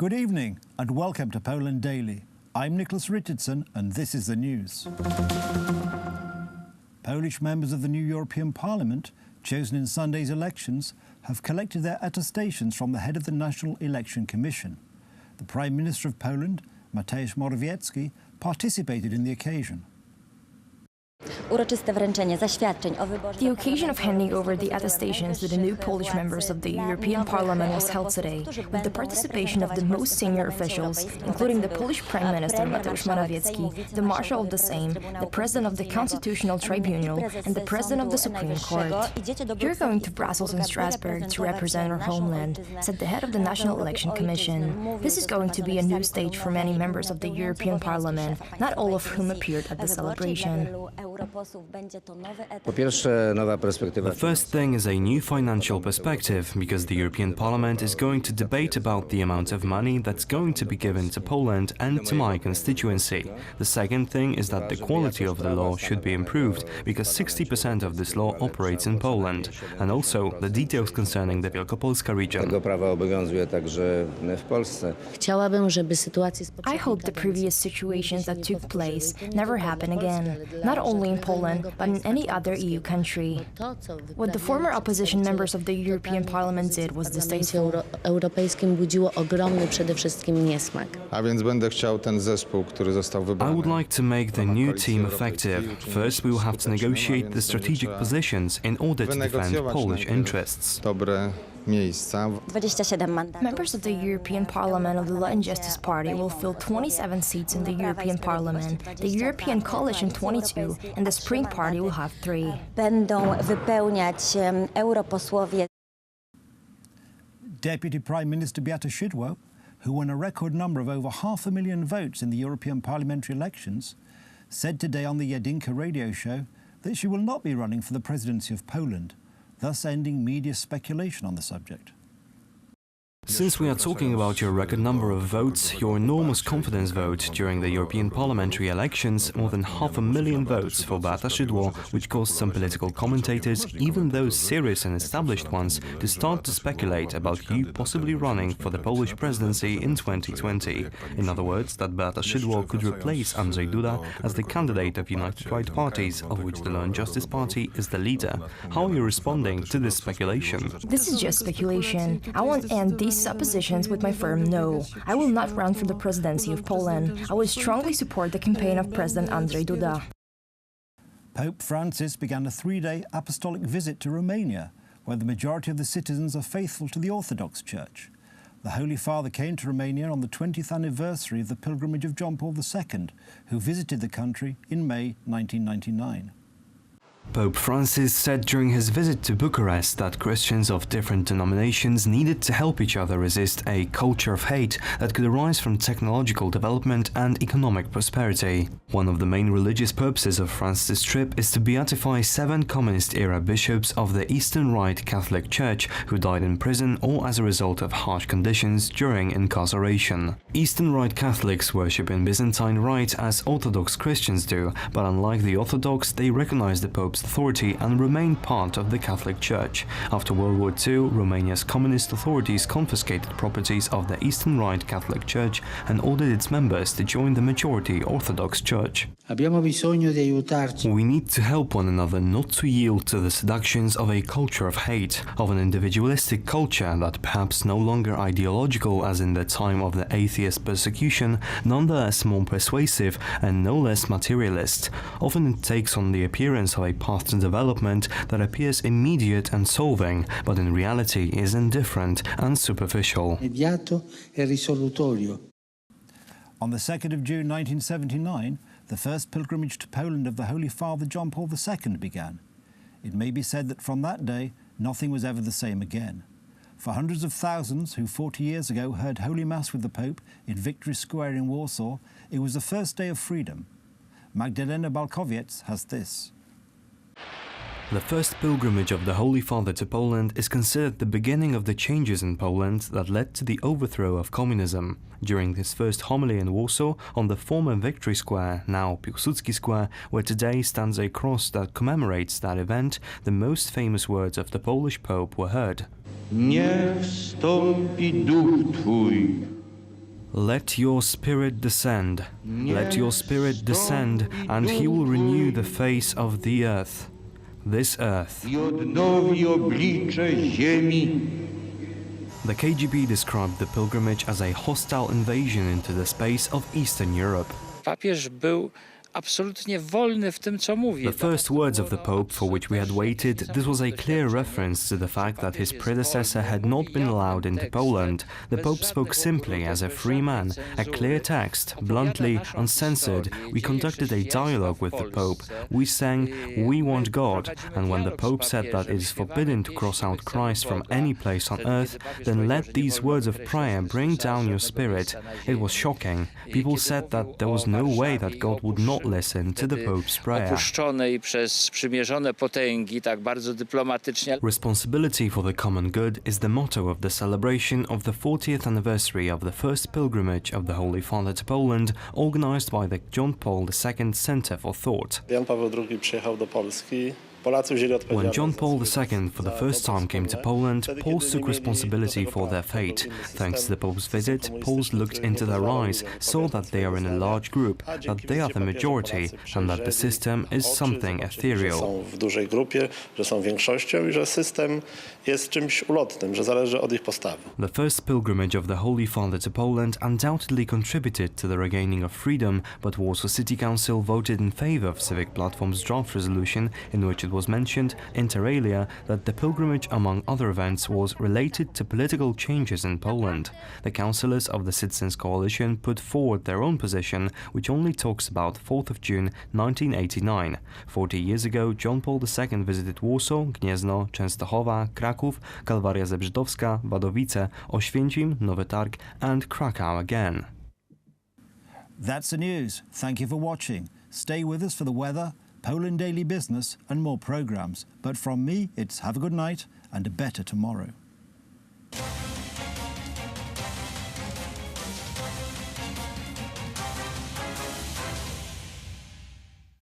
Good evening and welcome to Poland Daily. I'm Nicholas Richardson and this is the news. Polish members of the new European Parliament, chosen in Sunday's elections, have collected their attestations from the head of the National Election Commission. The Prime Minister of Poland, Mateusz Morawiecki, participated in the occasion. The occasion of handing over the attestations to the new Polish members of the European Parliament was held today, with the participation of the most senior officials, including the Polish Prime Minister Mateusz Morawiecki, the Marshal of the Sejm, the President of the Constitutional Tribunal, and the President of the Supreme Court. "You're going to Brussels and Strasbourg to represent our homeland," said the head of the National Election Commission. "This is going to be a new stage for many members of the European Parliament, not all of whom appeared at the celebration. The first thing is a new financial perspective, because the European Parliament is going to debate about the amount of money that's going to be given to Poland and to my constituency. The second thing is that the quality of the law should be improved, because 60% of this law operates in Poland, and also the details concerning the Wielkopolska region. I hope the previous situations that took place never happen again, not only in Poland, but in any other EU country. What the former opposition members of the European Parliament did was distasteful. I would like to make the new team effective. First, we will have to negotiate the strategic positions in order to defend Polish interests. Members of the European Parliament of the Law and Justice Party will fill 27 seats in the European Parliament, the European Coalition 22, and the Spring Party will have 3. Deputy Prime Minister Beata Szydło, who won a record number of over 500,000 votes in the European parliamentary elections, said today on the Jedynka radio show that she will not be running for the presidency of Poland, thus ending media speculation on the subject. Since we are talking about your record number of votes, your enormous confidence vote during the European parliamentary elections, more than 500,000 votes for Beata Szydło, which caused some political commentators, even those serious and established ones, to start to speculate about you possibly running for the Polish presidency in 2020. In other words, that Beata Szydło could replace Andrzej Duda as the candidate of United Right Parties, of which the Law and Justice Party is the leader. How are you responding to this speculation? This is just speculation. I won't end these suppositions with my firm no. I will not run for the presidency of Poland. I will strongly support the campaign of President Andrzej Duda. Pope Francis began a 3-day apostolic visit to Romania, where the majority of the citizens are faithful to the Orthodox Church. The Holy Father came to Romania on the 20th anniversary of the pilgrimage of John Paul II, who visited the country in May 1999. Pope Francis said during his visit to Bucharest that Christians of different denominations needed to help each other resist a culture of hate that could arise from technological development and economic prosperity. One of the main religious purposes of Francis' trip is to beatify 7 communist-era bishops of the Eastern Rite Catholic Church who died in prison or as a result of harsh conditions during incarceration. Eastern Rite Catholics worship in Byzantine Rite as Orthodox Christians do, but unlike the Orthodox, they recognize the Pope's authority and remain part of the Catholic Church. After World War II, Romania's communist authorities confiscated properties of the Eastern Rite Catholic Church and ordered its members to join the majority Orthodox Church. We need to help one another not to yield to the seductions of a culture of hate, of an individualistic culture that perhaps no longer ideological as in the time of the atheist persecution, nonetheless more persuasive and no less materialist. Often it takes on the appearance of a path to development that appears immediate and solving, but in reality is indifferent and superficial. On the 2nd of June 1979, the first pilgrimage to Poland of the Holy Father John Paul II began. It may be said that from that day, nothing was ever the same again. For hundreds of thousands who 40 years ago heard Holy Mass with the Pope in Victory Square in Warsaw, it was the first day of freedom. Magdalena Balkowiec has this. The first pilgrimage of the Holy Father to Poland is considered the beginning of the changes in Poland that led to the overthrow of communism. During his first homily in Warsaw, on the former Victory Square, now Piłsudski Square, where today stands a cross that commemorates that event, the most famous words of the Polish Pope were heard. Niech wstąpi duch Twój, Let your spirit descend, let your spirit descend, and he will renew the face of the earth, this earth. The KGB described the pilgrimage as a hostile invasion into the space of Eastern Europe. Papież był absolutnie wolny w tym, co mówi. The first words of the Pope for which we had waited, this was a clear reference to the fact that his predecessor had not been allowed into Poland. The Pope spoke simply as a free man, a clear text, bluntly, uncensored. We conducted a dialogue with the Pope. We sang, "We want God," and when the Pope said that it is forbidden to cross out Christ from any place on earth, then let these words of prayer bring down your spirit. It was shocking. People said that there was no way that God would not listen to the Pope's prayer. Opuszczonej przez przymierzone potęgi, tak bardzo dyplomatycznie. Responsibility for the common good is the motto of the celebration of the 40th anniversary of the first pilgrimage of the Holy Father to Poland, organized by the John Paul II Center for Thought. Jan Paweł II przyjechał do Polski. When John Paul II for the first time came to Poland, Poles took responsibility for their fate. Thanks to the Pope's visit, Poles looked into their eyes, saw that they are in a large group, that they are the majority, and that the system is something ethereal. Są w dużej grupie, że są większością i że system jest czymś ulotnym, że zależy od ich postawy. The first pilgrimage of the Holy Father to Poland undoubtedly contributed to the regaining of freedom, but Warsaw City Council voted in favor of Civic Platform's draft resolution in which it was mentioned, inter alia, that the pilgrimage, among other events, was related to political changes in Poland. The councillors of the Citizens' Coalition put forward their own position, which only talks about 4th of June 1989. 40 years ago, John Paul II visited Warsaw, Gniezno, Częstochowa, Kraków, Kalwaria Zebrzydowska, Wadowice, Oświęcim, Nowy Targ and Krakow again. That's the news. Thank you for watching. Stay with us for the weather, Poland Daily Business and more programmes. But from me, it's have a good night and a better tomorrow.